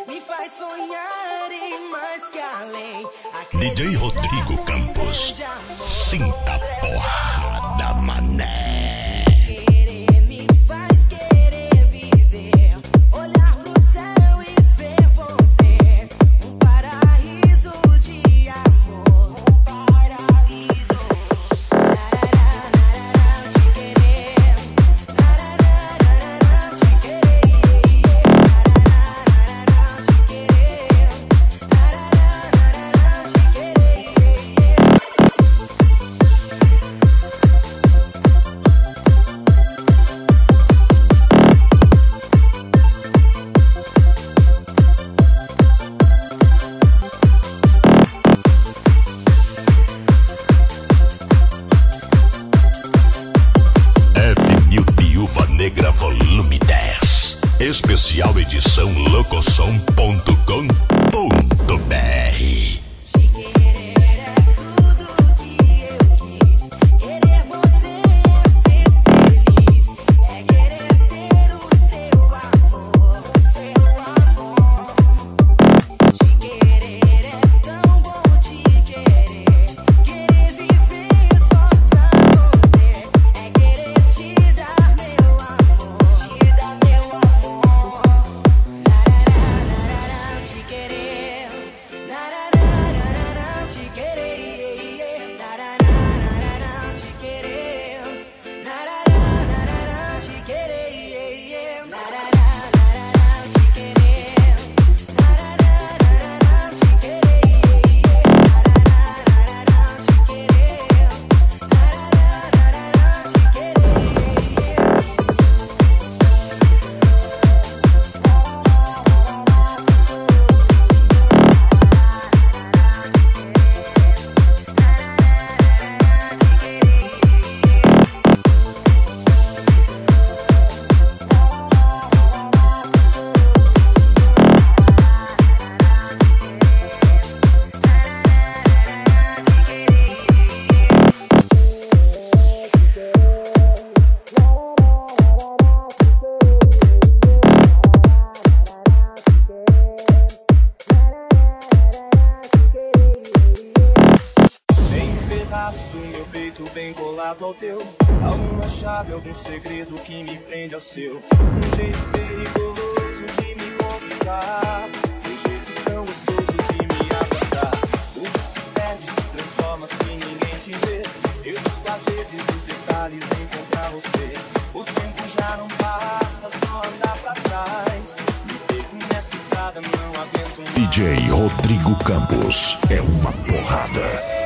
me faz sonhar em mais que além. DJ Rodrigo Campos, sinta a porrada, mané. Negra Volume 10, especial edição locosom.com.br. Do meu peito bem colado ao teu, alguma chave, algum segredo que me prende ao seu. Um jeito perigoso de me conquistar, um jeito tão gostoso de me abraçar. Tudo se perde, se transforma se ninguém te vê. Eu busco às vezes os detalhes encontrar você. O tempo já não passa, só andar pra trás. Me perco nessa estrada, não aguento mais. DJ Rodrigo Campos é uma porrada.